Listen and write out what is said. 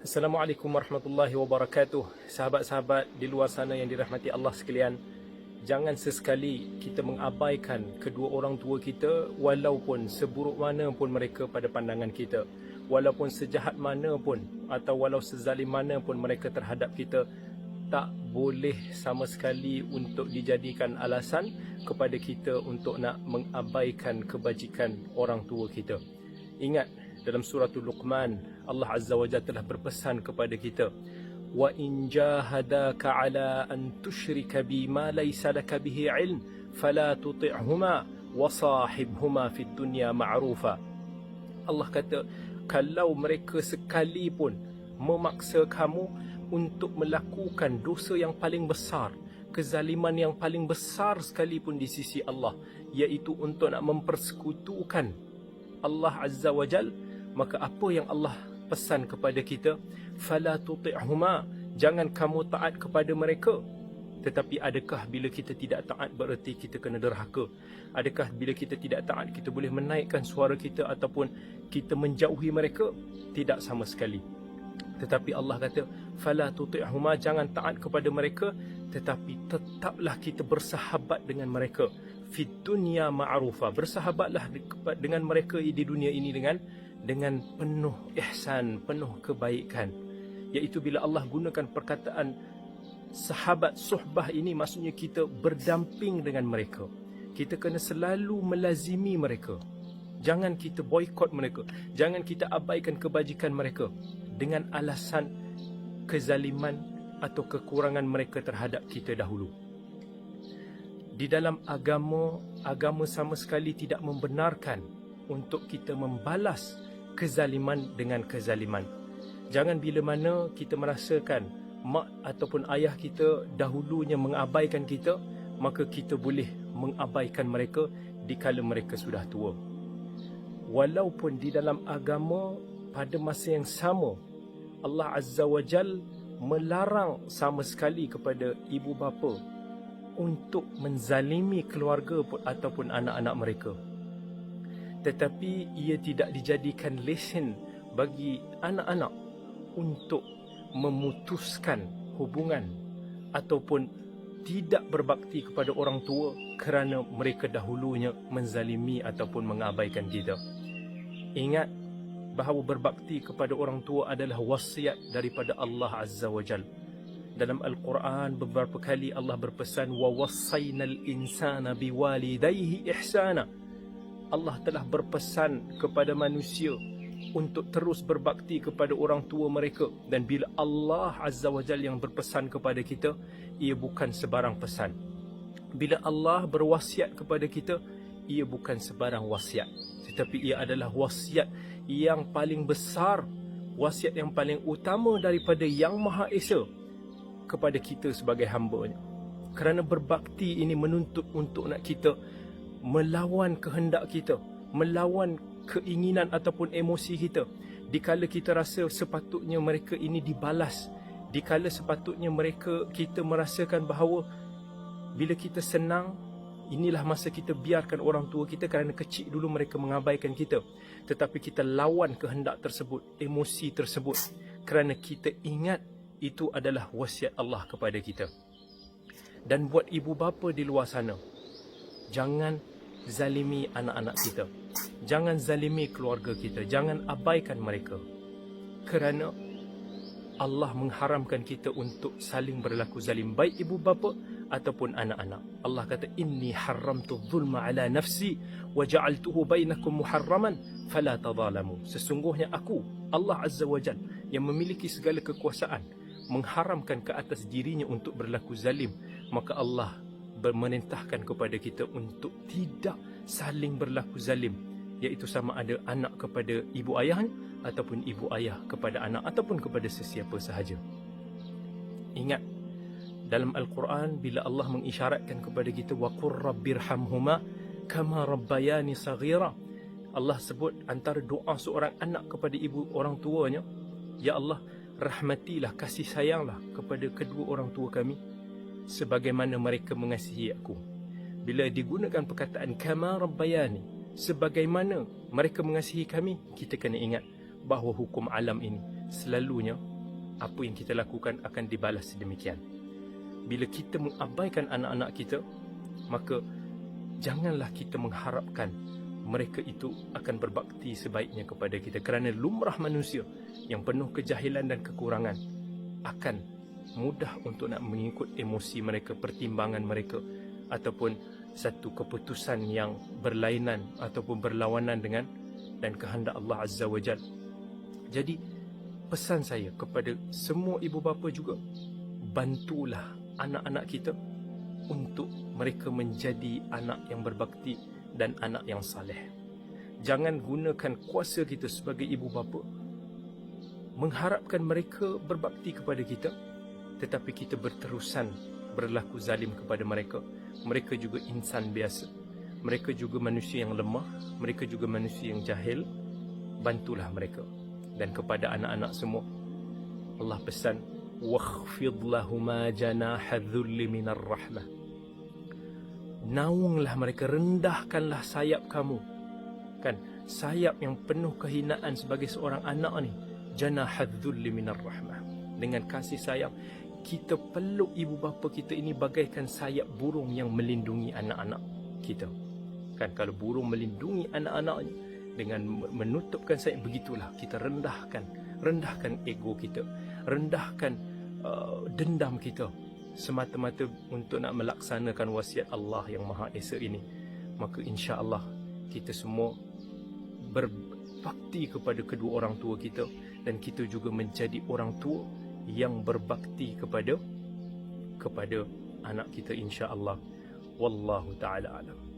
Assalamualaikum warahmatullahi wabarakatuh. Sahabat-sahabat di luar sana yang dirahmati Allah sekalian, jangan sesekali kita mengabaikan kedua orang tua kita, walaupun seburuk mana pun mereka pada pandangan kita, walaupun sejahat mana pun atau walau sezalim mana pun mereka terhadap kita. Tak boleh sama sekali untuk dijadikan alasan kepada kita untuk nak mengabaikan kebajikan orang tua kita. Ingat, dalam suratul Luqman, Allah Azza wa Jalla telah berpesan kepada kita, wa in jahadaka ala an tusyrika bi ma laysa laka bihi ilm fala tuti'huma wa sahibhuma fid dunya ma'rufa. Allah kata, kalau mereka sekalipun memaksa kamu untuk melakukan dosa yang paling besar, kezaliman yang paling besar sekalipun di sisi Allah, iaitu untuk nak mempersekutukan Allah Azza wa Jal, maka apa yang Allah pesan kepada kita, fala tuti'huma, jangan kamu taat kepada mereka. Tetapi adakah bila kita tidak taat bererti kita kena derhaka? Adakah bila kita tidak taat kita boleh menaikkan suara kita ataupun kita menjauhi mereka? Tidak sama sekali. Tetapi Allah kata, fala tuti'huma, jangan taat kepada mereka, tetapi tetaplah kita bersahabat dengan mereka. Fid dunya ma'rufa, bersahabatlah dengan mereka di dunia ini dengan penuh ihsan, penuh kebaikan. Iaitu bila Allah gunakan perkataan sahabat, suhbah ini, maksudnya kita berdamping dengan mereka. Kita kena selalu melazimi mereka. Jangan kita boikot mereka. Jangan kita abaikan kebajikan mereka dengan alasan kezaliman atau kekurangan mereka terhadap kita dahulu. Di dalam agama sama sekali tidak membenarkan untuk kita membalas kezaliman dengan kezaliman. Jangan bila mana kita merasakan mak ataupun ayah kita dahulunya mengabaikan kita, maka kita boleh mengabaikan mereka dikala mereka sudah tua. Walaupun di dalam agama pada masa yang sama Allah Azza wa Jal melarang sama sekali kepada ibu bapa untuk menzalimi keluarga ataupun anak-anak mereka. Tetapi ia tidak dijadikan lesen bagi anak-anak untuk memutuskan hubungan ataupun tidak berbakti kepada orang tua kerana mereka dahulunya menzalimi ataupun mengabaikan kita. Ingat bahawa berbakti kepada orang tua adalah wasiat daripada Allah Azza wa Jal. Dalam Al-Quran beberapa kali Allah berpesan, wa wassaynal insana biwalidayhi ihsana. Allah telah berpesan kepada manusia untuk terus berbakti kepada orang tua mereka. Dan bila Allah Azza wa Jal yang berpesan kepada kita, ia bukan sebarang pesan. Bila Allah berwasiat kepada kita, ia bukan sebarang wasiat, tetapi ia adalah wasiat yang paling besar, wasiat yang paling utama daripada Yang Maha Esa kepada kita sebagai hamba-Nya. Kerana berbakti ini menuntut untuk nak kita melawan kehendak kita, melawan keinginan ataupun emosi kita. Dikala kita rasa sepatutnya mereka ini dibalas, dikala sepatutnya kita merasakan bahawa bila kita senang, inilah masa kita biarkan orang tua kita kerana kecil dulu mereka mengabaikan kita. Tetapi kita lawan kehendak tersebut, emosi tersebut, kerana kita ingat itu adalah wasiat Allah kepada kita. Dan buat ibu bapa di luar sana, jangan zalimi anak-anak kita. Jangan zalimi keluarga kita. Jangan abaikan mereka. Kerana Allah mengharamkan kita untuk saling berlaku zalim, baik ibu bapa ataupun anak-anak. Allah kata, inni haramtu dhulma ala nafsi wa ja'altuhu bainakum muharraman fala tadhalamu. Sesungguhnya aku, Allah Azza wa Jal, yang memiliki segala kekuasaan, mengharamkan ke atas dirinya untuk berlaku zalim. Maka Allah memerintahkan kepada kita untuk tidak saling berlaku zalim, iaitu sama ada anak kepada ibu ayahnya ataupun ibu ayah kepada anak ataupun kepada sesiapa sahaja. Ingat, dalam Al-Quran bila Allah mengisyaratkan kepada kita, wa qur rabbirhamhuma kama rabbayani saghira, Allah sebut antara doa seorang anak kepada ibu orang tuanya, ya Allah, rahmatilah, kasih sayanglah kepada kedua orang tua kami sebagaimana mereka mengasihi aku. Bila digunakan perkataan kama rabbayani, sebagaimana mereka mengasihi kami, kita kena ingat bahawa hukum alam ini selalunya apa yang kita lakukan akan dibalas sedemikian. Bila kita mengabaikan anak-anak kita, maka janganlah kita mengharapkan mereka itu akan berbakti sebaiknya kepada kita, kerana lumrah manusia yang penuh kejahilan dan kekurangan akan mudah untuk nak mengikut emosi mereka, pertimbangan mereka, ataupun satu keputusan yang berlainan ataupun berlawanan dengan dan kehendak Allah Azza wa Jal. Jadi pesan saya kepada semua ibu bapa juga, bantulah anak-anak kita untuk mereka menjadi anak yang berbakti dan anak yang saleh. Jangan gunakan kuasa kita sebagai ibu bapa mengharapkan mereka berbakti kepada kita, tetapi kita berterusan berlaku zalim kepada mereka. Mereka juga insan biasa, mereka juga manusia yang lemah, mereka juga manusia yang jahil. Bantulah mereka. Dan kepada anak-anak semua, Allah pesan, wakhfid lahuma janaha dhulli minar rahmah. Naunglah mereka, rendahkanlah sayap kamu, kan, sayap yang penuh kehinaan sebagai seorang anak ni, janaha dhulli minar rahmah. Dengan kasih sayap, kita peluk ibu bapa kita ini bagaikan sayap burung yang melindungi anak-anak kita. Kan, kalau burung melindungi anak-anaknya dengan menutupkan sayap, begitulah kita rendahkan ego kita, rendahkan dendam kita, semata-mata untuk nak melaksanakan wasiat Allah yang Maha Esa ini. Maka insya-Allah kita semua berbakti kepada kedua orang tua kita, dan kita juga menjadi orang tua yang berbakti kepada anak kita insya-Allah. Wallahu taala alam.